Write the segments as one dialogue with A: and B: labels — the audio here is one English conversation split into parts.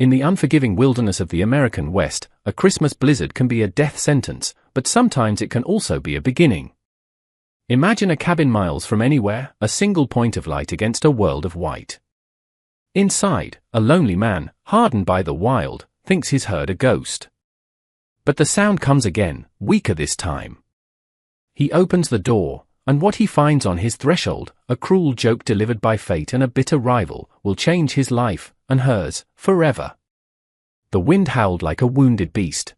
A: In the unforgiving wilderness of the American West, a Christmas blizzard can be a death sentence, but sometimes it can also be a beginning. Imagine a cabin miles from anywhere, a single point of light against a world of white. Inside, a lonely man, hardened by the wild, thinks he's heard a ghost. But the sound comes again, weaker this time. He opens the door, and what he finds on his threshold, a cruel joke delivered by fate and a bitter rival, will change his life, and hers, forever. The wind howled like a wounded beast.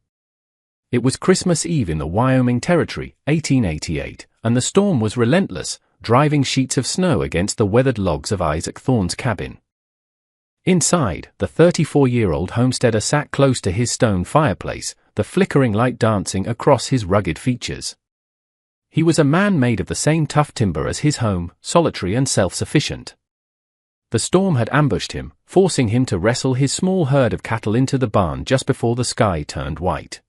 A: It was Christmas Eve in the Wyoming Territory, 1888, and the storm was relentless, driving sheets of snow against the weathered logs of Isaac Thorne's cabin. Inside, the 34-year-old homesteader sat close to his stone fireplace, the flickering light dancing across his rugged features. He was a man made of the same tough timber as his home, solitary and self-sufficient. The storm had ambushed him, forcing him to wrestle his small herd of cattle into the barn just before the sky turned white.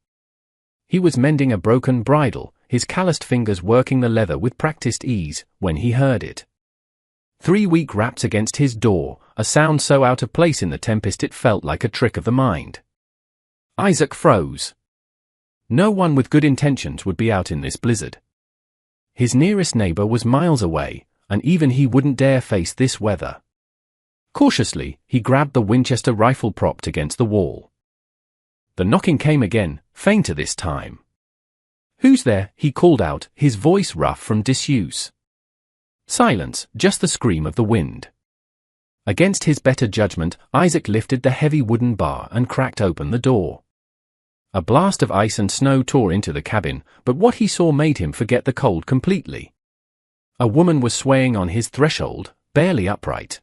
A: He was mending a broken bridle, his calloused fingers working the leather with practiced ease, when he heard it. 3 weak raps against his door, a sound so out of place in the tempest it felt like a trick of the mind. Isaac froze. No one with good intentions would be out in this blizzard. His nearest neighbor was miles away, and even he wouldn't dare face this weather. Cautiously, he grabbed the Winchester rifle propped against the wall. The knocking came again, fainter this time. "Who's there?" he called out, his voice rough from disuse. Silence, just the scream of the wind. Against his better judgment, Isaac lifted the heavy wooden bar and cracked open the door. A blast of ice and snow tore into the cabin, but what he saw made him forget the cold completely. A woman was swaying on his threshold, barely upright.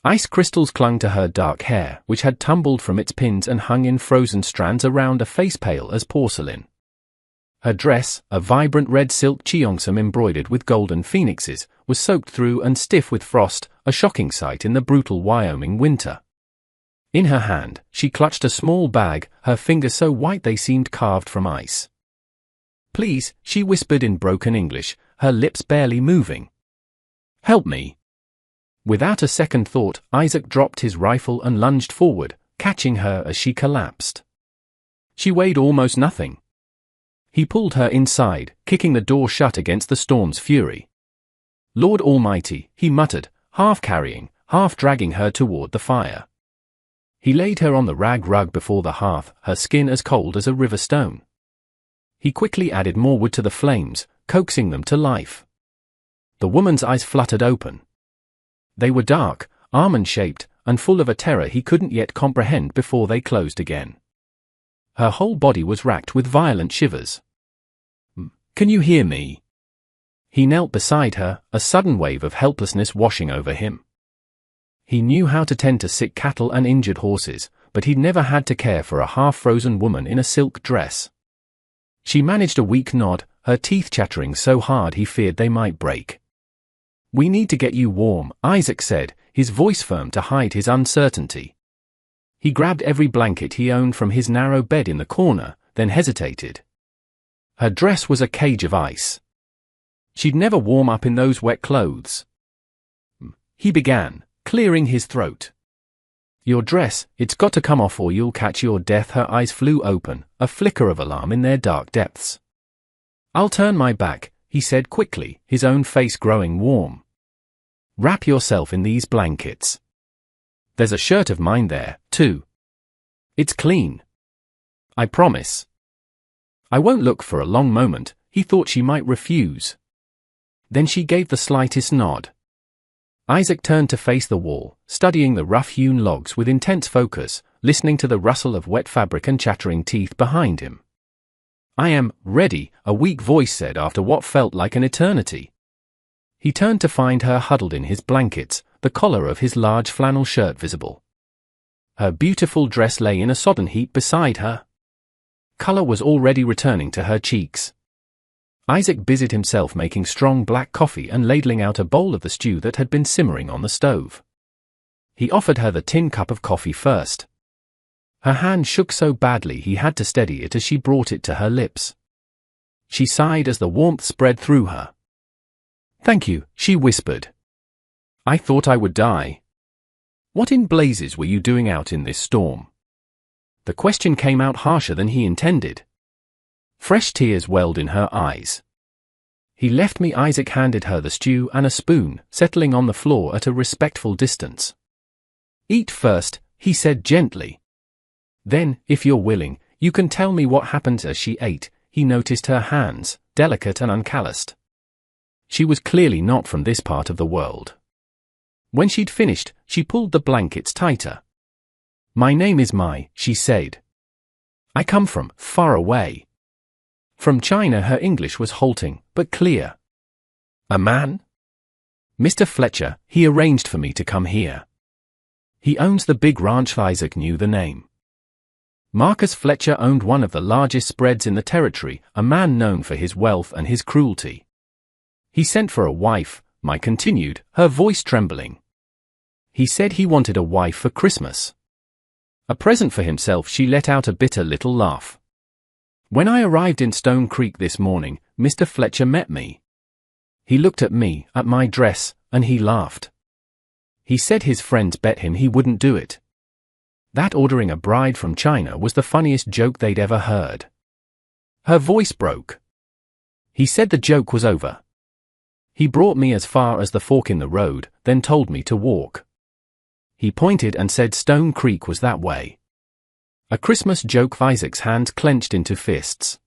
A: Ice crystals clung to her dark hair, which had tumbled from its pins and hung in frozen strands around a face pale as porcelain. Her dress, a vibrant red silk cheongsam embroidered with golden phoenixes, was soaked through and stiff with frost, a shocking sight in the brutal Wyoming winter. In her hand, she clutched a small bag, her fingers so white they seemed carved from ice. "Please," she whispered in broken English, her lips barely moving. "Help me." Without a second thought, Isaac dropped his rifle and lunged forward, catching her as she collapsed. She weighed almost nothing. He pulled her inside, kicking the door shut against the storm's fury. "Lord Almighty," he muttered, half carrying, half dragging her toward the fire. He laid her on the rag rug before the hearth, her skin as cold as a river stone. He quickly added more wood to the flames, coaxing them to life. The woman's eyes fluttered open. They were dark, almond-shaped, and full of a terror he couldn't yet comprehend before they closed again. Her whole body was racked with violent shivers. "Can you hear me?" He knelt beside her, a sudden wave of helplessness washing over him. He knew how to tend to sick cattle and injured horses, but he'd never had to care for a half-frozen woman in a silk dress. She managed a weak nod, her teeth chattering so hard he feared they might break. "We need to get you warm," Isaac said, his voice firm to hide his uncertainty. He grabbed every blanket he owned from his narrow bed in the corner, then hesitated. Her dress was a cage of ice. She'd never warm up in those wet clothes. He began, clearing his throat. "Your dress, it's got to come off or you'll catch your death." Her eyes flew open, a flicker of alarm in their dark depths. "I'll turn my back," he said quickly, his own face growing warm. "Wrap yourself in these blankets. There's a shirt of mine there, too. It's clean. I promise." "I won't look." For a long moment, he thought she might refuse. Then she gave the slightest nod. Isaac turned to face the wall, studying the rough-hewn logs with intense focus, listening to the rustle of wet fabric and chattering teeth behind him. "I am ready," a weak voice said after what felt like an eternity. He turned to find her huddled in his blankets, the collar of his large flannel shirt visible. Her beautiful dress lay in a sodden heap beside her. Color was already returning to her cheeks. Isaac busied himself making strong black coffee and ladling out a bowl of the stew that had been simmering on the stove. He offered her the tin cup of coffee first. Her hand shook so badly he had to steady it as she brought it to her lips. She sighed as the warmth spread through her. "Thank you," she whispered. "I thought I would die." What in blazes were you doing out in this storm? The question came out harsher than he intended. Fresh tears welled in her eyes. He left me. Isaac handed her the stew and a spoon, settling on the floor at a respectful distance. Eat first, he said gently. Then, if you're willing, you can tell me what happened. As she ate, he noticed her hands, delicate and uncalloused. She was clearly not from this part of the world. When she'd finished, she pulled the blankets tighter. My name is Mai, she said. I come from far away. From China. Her English was halting, but clear. A man? Mr. Fletcher, he arranged for me to come here. He owns the big ranch. Isaac knew the name. Marcus Fletcher owned one of the largest spreads in the territory, a man known for his wealth and his cruelty. He sent for a wife, Mai continued, her voice trembling. He said he wanted a wife for Christmas. A present for himself. She let out a bitter little laugh. When I arrived in Stone Creek this morning, Mr. Fletcher met me. He looked at me, at my dress, and he laughed. He said his friends bet him he wouldn't do it. That ordering a bride from China was the funniest joke they'd ever heard. Her voice broke. He said the joke was over. He brought me as far as the fork in the road, then told me to walk. He pointed and said Stone Creek was that way. A Christmas joke. Isaac's hands clenched into fists.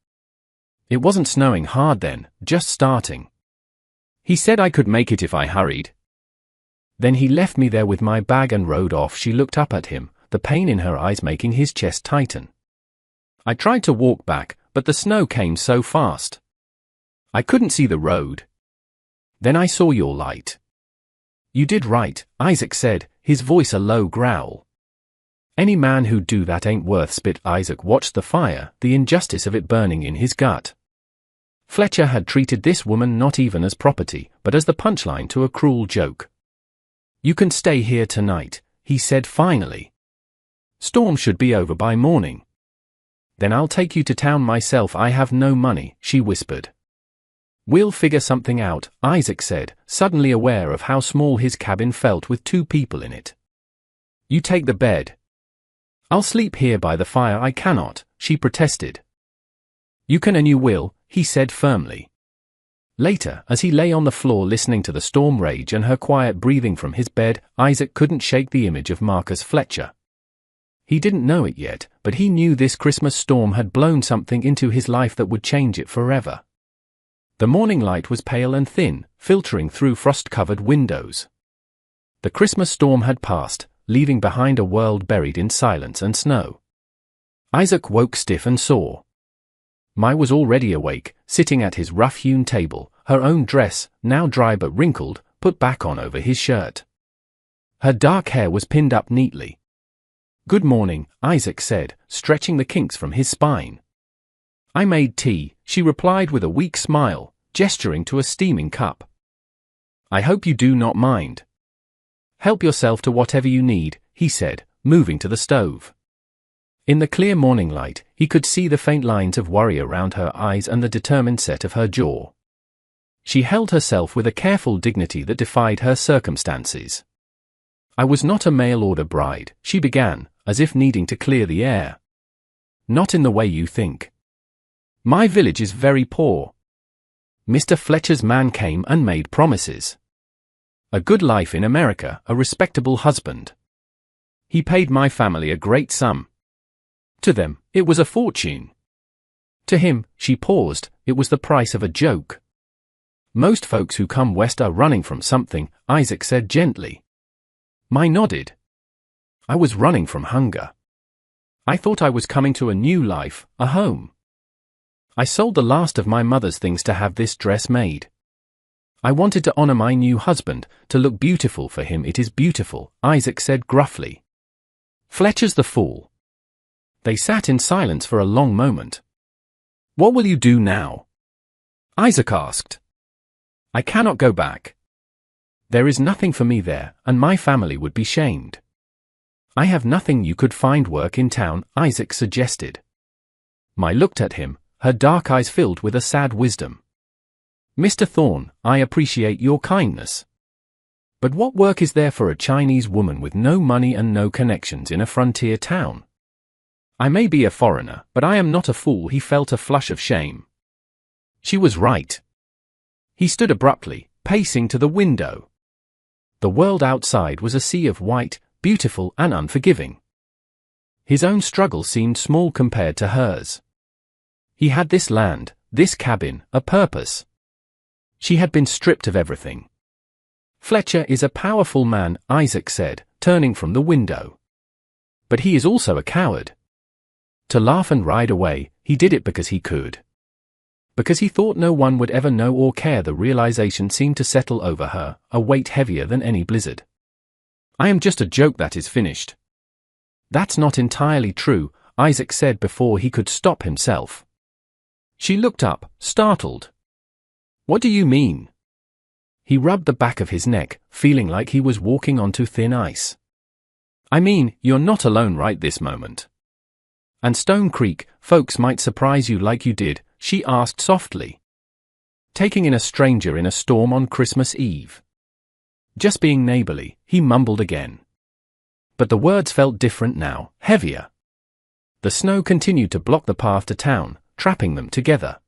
A: It wasn't snowing hard then, just starting. He said I could make it if I hurried. Then he left me there with my bag and rode off. She looked up at him, the pain in her eyes making his chest tighten. I tried to walk back, but the snow came so fast. I couldn't see the road. Then I saw your light. You did right, Isaac said, his voice a low growl. Any man who'd do that ain't worth spit. Isaac watched the fire, the injustice of it burning in his gut. Fletcher had treated this woman not even as property, but as the punchline to a cruel joke. You can stay here tonight, he said finally. Storm should be over by morning. Then I'll take you to town myself. I have no money, she whispered. We'll figure something out, Isaac said, suddenly aware of how small his cabin felt with 2 people in it. You take the bed. I'll sleep here by the fire. I cannot, she protested. You can and you will, he said firmly. Later, as he lay on the floor listening to the storm rage and her quiet breathing from his bed, Isaac couldn't shake the image of Marcus Fletcher. He didn't know it yet, but he knew this Christmas storm had blown something into his life that would change it forever. The morning light was pale and thin, filtering through frost-covered windows. The Christmas storm had passed, leaving behind a world buried in silence and snow. Isaac woke stiff and sore. Mai was already awake, sitting at his rough-hewn table, her own dress, now dry but wrinkled, put back on over his shirt. Her dark hair was pinned up neatly. Good morning, Isaac said, stretching the kinks from his spine. I made tea, she replied with a weak smile, gesturing to a steaming cup. I hope you do not mind. Help yourself to whatever you need, he said, moving to the stove. In the clear morning light, he could see the faint lines of worry around her eyes and the determined set of her jaw. She held herself with a careful dignity that defied her circumstances. I was not a mail-order bride, she began, as if needing to clear the air. Not in the way you think. My village is very poor. Mr. Fletcher's man came and made promises. A good life in America, a respectable husband. He paid my family a great sum. To them, it was a fortune. To him, she paused, it was the price of a joke. Most folks who come west are running from something, Isaac said gently. Mai nodded. I was running from hunger. I thought I was coming to a new life, a home. I sold the last of my mother's things to have this dress made. I wanted to honor my new husband, to look beautiful for him. It is beautiful, Isaac said gruffly. Fletcher's the fool. They sat in silence for a long moment. What will you do now? Isaac asked. I cannot go back. There is nothing for me there, and my family would be shamed. I have nothing. You could find work in town, Isaac suggested. Mai looked at him, her dark eyes filled with a sad wisdom. Mr. Thorne, I appreciate your kindness. But what work is there for a Chinese woman with no money and no connections in a frontier town? I may be a foreigner, but I am not a fool. He felt a flush of shame. She was right. He stood abruptly, pacing to the window. The world outside was a sea of white, beautiful and unforgiving. His own struggle seemed small compared to hers. He had this land, this cabin, a purpose. She had been stripped of everything. Fletcher is a powerful man, Isaac said, turning from the window. But he is also a coward. To laugh and ride away, he did it because he could. Because he thought no one would ever know or care. The realization seemed to settle over her, a weight heavier than any blizzard. I am just a joke that is finished. That's not entirely true, Isaac said before he could stop himself. She looked up, startled. What do you mean? He rubbed the back of his neck, feeling like he was walking onto thin ice. I mean, you're not alone right this moment. And Stone Creek, folks might surprise you like you did, she asked softly. Taking in a stranger in a storm on Christmas Eve. Just being neighborly, he mumbled again. But the words felt different now, heavier. The snow continued to block the path to town, trapping them together.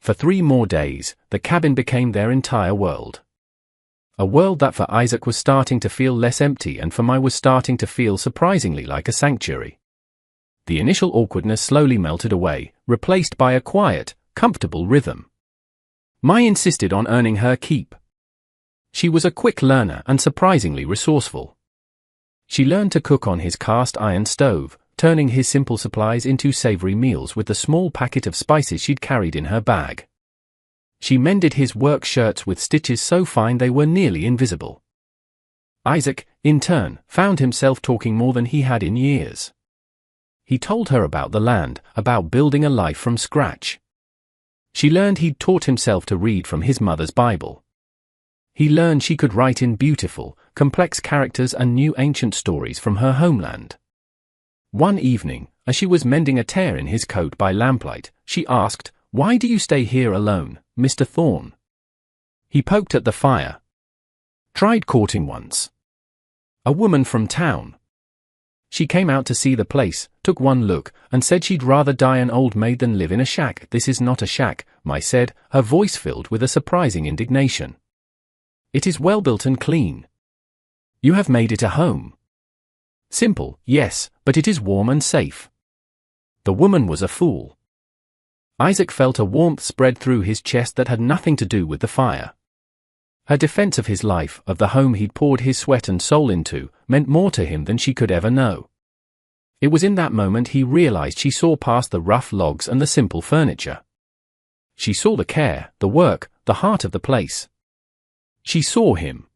A: For 3 more days, the cabin became their entire world. A world that for Isaac was starting to feel less empty and for Mai was starting to feel surprisingly like a sanctuary. The initial awkwardness slowly melted away, replaced by a quiet, comfortable rhythm. Mai insisted on earning her keep. She was a quick learner and surprisingly resourceful. She learned to cook on his cast iron stove, turning his simple supplies into savory meals with the small packet of spices she'd carried in her bag. She mended his work shirts with stitches so fine they were nearly invisible. Isaac, in turn, found himself talking more than he had in years. He told her about the land, about building a life from scratch. She learned he'd taught himself to read from his mother's Bible. He learned she could write in beautiful, complex characters and knew ancient stories from her homeland. One evening, as she was mending a tear in his coat by lamplight, she asked, "Why do you stay here alone, Mr. Thorne?" He poked at the fire. "Tried courting once. A woman from town. She came out to see the place, took one look, and said she'd rather die an old maid than live in a shack." "This is not a shack," Mai said, her voice filled with a surprising indignation. "It is well built and clean. You have made it a home. Simple, yes, but it is warm and safe." The woman was a fool. Isaac felt a warmth spread through his chest that had nothing to do with the fire. Her defense of his life, of the home he'd poured his sweat and soul into, meant more to him than she could ever know. It was in that moment he realized she saw past the rough logs and the simple furniture. She saw the care, the work, the heart of the place. She saw him.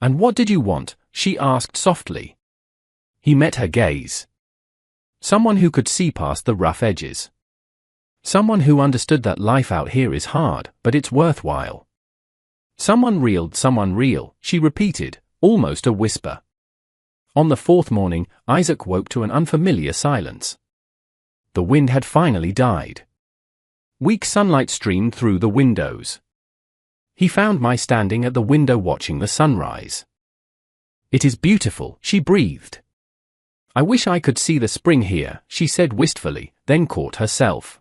A: "And what did you want?" she asked softly. He met her gaze. Someone who could see past the rough edges. Someone who understood that life out here is hard, but it's worthwhile. Someone real, she repeated, almost a whisper. On the 4th morning, Isaac woke to an unfamiliar silence. The wind had finally died. Weak sunlight streamed through the windows. He found Mai standing at the window watching the sunrise. "It is beautiful," she breathed. "I wish I could see the spring here," she said wistfully, then caught herself.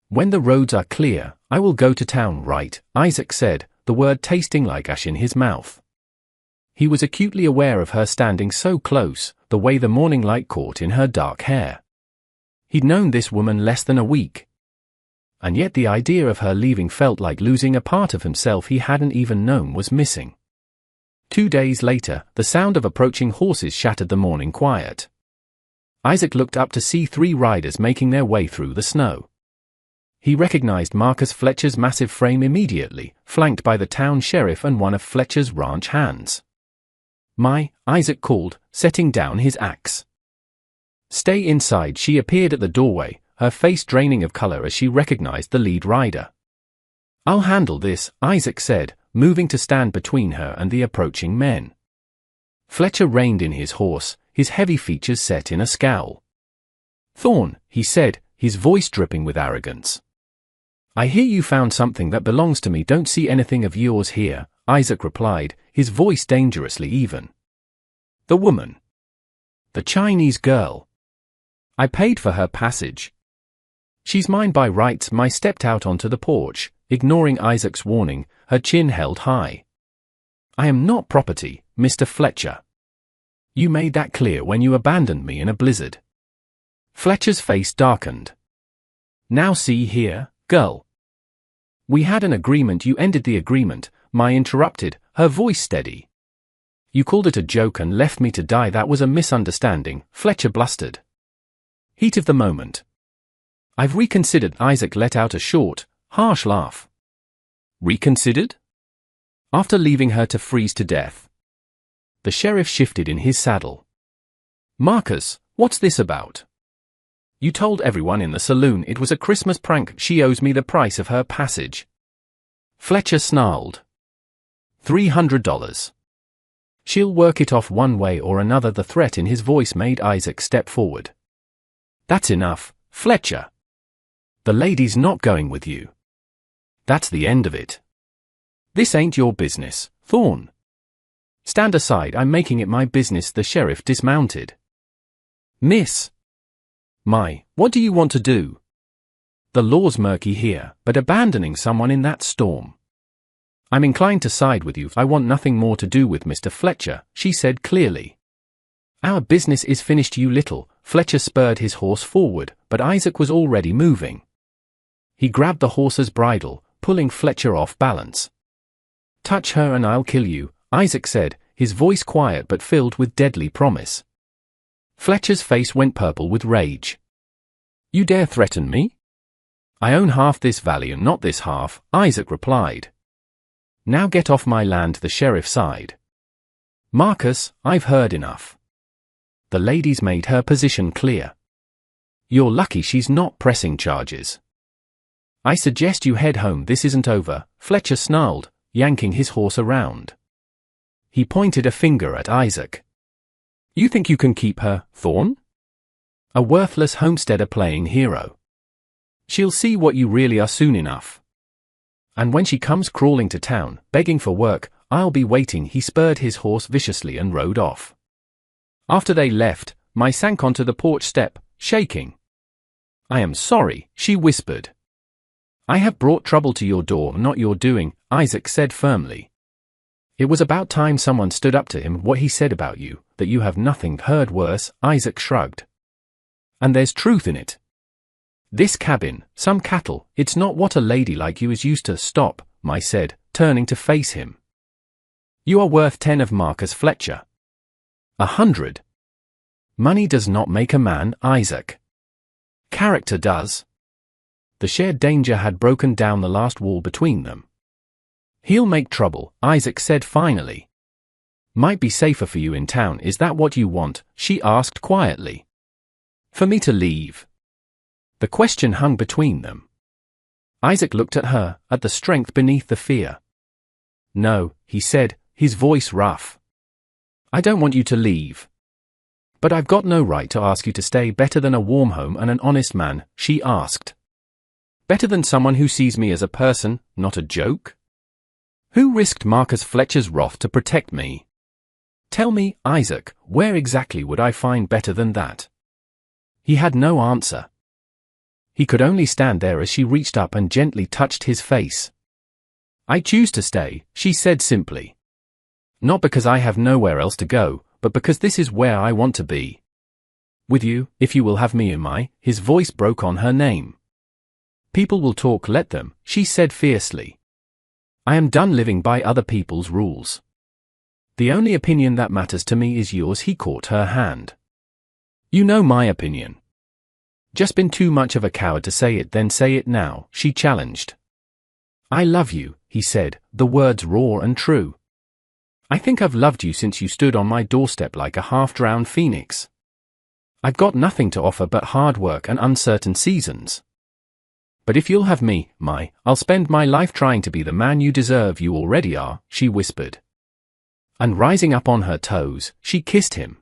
A: "When the roads are clear, I will go to town, right?" Isaac said, the word tasting like ash in his mouth. He was acutely aware of her standing so close, the way the morning light caught in her dark hair. He'd known this woman less than a week. And yet the idea of her leaving felt like losing a part of himself he hadn't even known was missing. 2 days later, the sound of approaching horses shattered the morning quiet. Isaac looked up to see 3 riders making their way through the snow. He recognized Marcus Fletcher's massive frame immediately, flanked by the town sheriff and one of Fletcher's ranch hands. "Mai," Isaac called, setting down his axe. "Stay inside." She appeared at the doorway, her face draining of color as she recognized the lead rider. "I'll handle this," Isaac said, moving to stand between her and the approaching men. Fletcher reined in his horse, his heavy features set in a scowl. "Thorne," he said, his voice dripping with arrogance. "I hear you found something that belongs to me. Don't see anything of yours here." Isaac replied, his voice dangerously even. The woman. The Chinese girl. I paid for her passage. She's mine by rights. Mai stepped out onto the porch, ignoring Isaac's warning, her chin held high. I am not property, Mr. Fletcher. You made that clear when you abandoned me in a blizzard. Fletcher's face darkened. Now see here, girl. We had an agreement. You ended the agreement, Mai interrupted, her voice steady. You called it a joke and left me to die. That was a misunderstanding, Fletcher blustered. Heat of the moment. I've reconsidered. Isaac let out a short, harsh laugh. Reconsidered? After leaving her to freeze to death. The sheriff shifted in his saddle. Marcus, what's this about? You told everyone in the saloon it was a Christmas prank. She owes me the price of her passage. Fletcher snarled. $300. She'll work it off one way or another. The threat in his voice made Isaac step forward. That's enough, Fletcher. The lady's not going with you. That's the end of it. This ain't your business, Thorne. Stand aside. I'm making it my business. The sheriff dismounted. Miss. Mai, what do you want to do? The law's murky here, but abandoning someone in that storm. I'm inclined to side with you. I want nothing more to do with Mr. Fletcher, she said clearly. Our business is finished, you little. Fletcher spurred his horse forward, but Isaac was already moving. He grabbed the horse's bridle, pulling Fletcher off balance. Touch her and I'll kill you, Isaac said, his voice quiet but filled with deadly promise. Fletcher's face went purple with rage. You dare threaten me? I own half this valley and not this half, Isaac replied. Now get off my land, the sheriff sighed. Marcus, I've heard enough. The lady's made her position clear. You're lucky she's not pressing charges. I suggest you head home. This isn't over, Fletcher snarled, yanking his horse around. He pointed a finger at Isaac. You think you can keep her, Thorne? A worthless homesteader playing hero. She'll see what you really are soon enough. And when she comes crawling to town, begging for work, I'll be waiting. He spurred his horse viciously and rode off. After they left, Mai sank onto the porch step, shaking. I am sorry, she whispered. I have brought trouble to your door, not your doing, Isaac said firmly. It was about time someone stood up to him. What he said about you, that you have nothing heard worse, Isaac shrugged. And there's truth in it. This cabin, some cattle, it's not what a lady like you is used to. Stop, Mai said, turning to face him. You are worth 10 of Marcus Fletcher. 100. Money does not make a man, Isaac. Character does. The shared danger had broken down the last wall between them. He'll make trouble, Isaac said finally. Might be safer for you in town. Is that what you want? She asked quietly. For me to leave? The question hung between them. Isaac looked at her, at the strength beneath the fear. No, he said, his voice rough. I don't want you to leave. But I've got no right to ask you to stay. Better than a warm home and an honest man, she asked. Better than someone who sees me as a person, not a joke? Who risked Marcus Fletcher's wrath to protect me? Tell me, Isaac, where exactly would I find better than that? He had no answer. He could only stand there as she reached up and gently touched his face. I choose to stay, she said simply. Not because I have nowhere else to go, but because this is where I want to be. With you, if you will have me. Mai, his voice broke on her name. People will talk, let them, she said fiercely. I am done living by other people's rules. The only opinion that matters to me is yours. He caught her hand. You know my opinion. Just been too much of a coward to say it. Then say it now, she challenged. I love you, he said, the words raw and true. I think I've loved you since you stood on my doorstep like a half-drowned phoenix. I've got nothing to offer but hard work and uncertain seasons. But if you'll have me, Mai, I'll spend my life trying to be the man you deserve. You already are, she whispered. And rising up on her toes, she kissed him.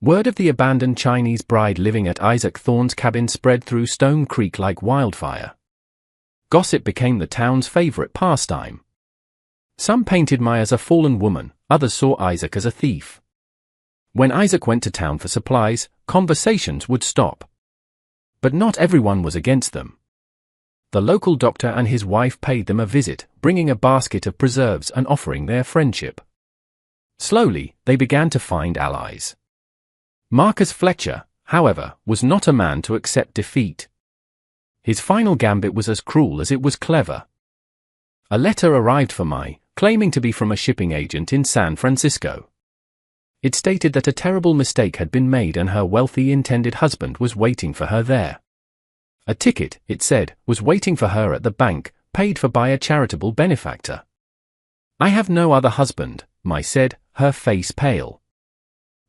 A: Word of the abandoned Chinese bride living at Isaac Thorne's cabin spread through Stone Creek like wildfire. Gossip became the town's favorite pastime. Some painted Mai as a fallen woman, others saw Isaac as a thief. When Isaac went to town for supplies, conversations would stop. But not everyone was against them. The local doctor and his wife paid them a visit, bringing a basket of preserves and offering their friendship. Slowly, they began to find allies. Marcus Fletcher, however, was not a man to accept defeat. His final gambit was as cruel as it was clever. A letter arrived for Mai, claiming to be from a shipping agent in San Francisco. It stated that a terrible mistake had been made and her wealthy intended husband was waiting for her there. A ticket, it said, was waiting for her at the bank, paid for by a charitable benefactor. "I have no other husband," Mai said, her face pale.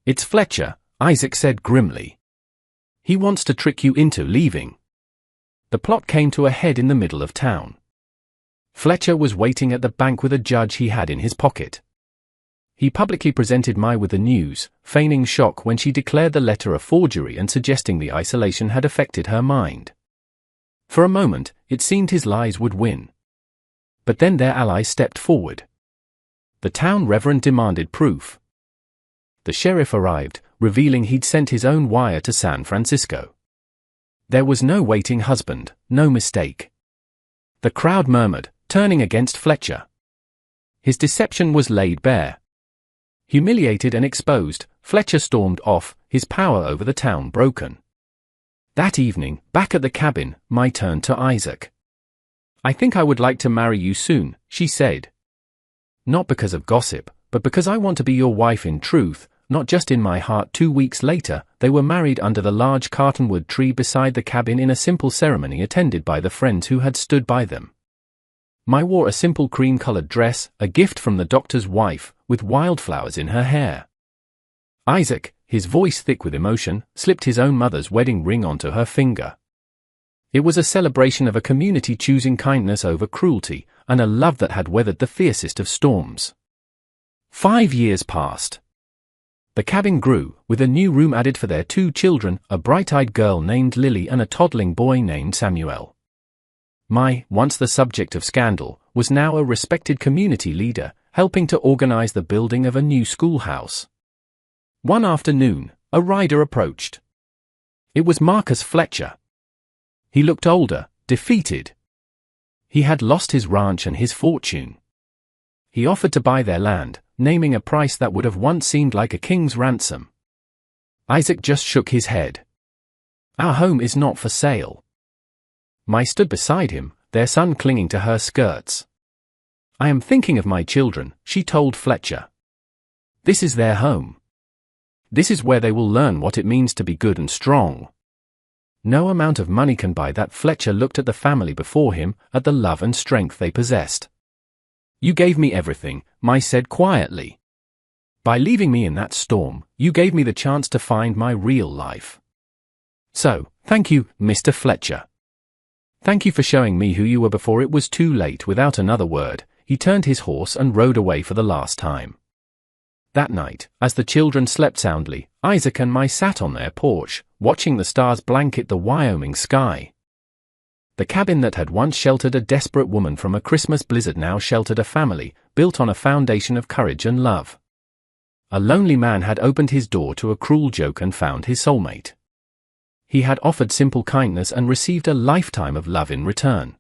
A: "It's Fletcher," Isaac said grimly. "He wants to trick you into leaving." The plot came to a head in the middle of town. Fletcher was waiting at the bank with a judge he had in his pocket. He publicly presented Mai with the news, feigning shock when she declared the letter a forgery and suggesting the isolation had affected her mind. For a moment, it seemed his lies would win. But then their allies stepped forward. The town reverend demanded proof. The sheriff arrived, revealing he'd sent his own wire to San Francisco. There was no waiting husband, no mistake. The crowd murmured, turning against Fletcher. His deception was laid bare. Humiliated and exposed, Fletcher stormed off, his power over the town broken. That evening, back at the cabin, Mai turned to Isaac. "I think I would like to marry you soon," she said. "Not because of gossip, but because I want to be your wife in truth, not just in my heart." 2 weeks later, they were married under the large cottonwood tree beside the cabin in a simple ceremony attended by the friends who had stood by them. Mai wore a simple cream-colored dress, a gift from the doctor's wife, with wildflowers in her hair. Isaac, his voice thick with emotion, slipped his own mother's wedding ring onto her finger. It was a celebration of a community choosing kindness over cruelty, and a love that had weathered the fiercest of storms. 5 years passed. The cabin grew, with a new room added for their 2 children, a bright-eyed girl named Lily and a toddling boy named Samuel. Mai, once the subject of scandal, was now a respected community leader, helping to organize the building of a new schoolhouse. One afternoon, a rider approached. It was Marcus Fletcher. He looked older, defeated. He had lost his ranch and his fortune. He offered to buy their land, naming a price that would have once seemed like a king's ransom. Isaac just shook his head. "Our home is not for sale." Mai stood beside him, their son clinging to her skirts. "I am thinking of my children," she told Fletcher. "This is their home. This is where they will learn what it means to be good and strong." No amount of money can buy that. Fletcher looked at the family before him, at the love and strength they possessed. "You gave me everything," Mai said quietly. "By leaving me in that storm, you gave me the chance to find my real life. So, thank you, Mr. Fletcher. Thank you for showing me who you were before it was too late." Without another word, he turned his horse and rode away for the last time. That night, as the children slept soundly, Isaac and Mai sat on their porch, watching the stars blanket the Wyoming sky. The cabin that had once sheltered a desperate woman from a Christmas blizzard now sheltered a family, built on a foundation of courage and love. A lonely man had opened his door to a cruel joke and found his soulmate. He had offered simple kindness and received a lifetime of love in return.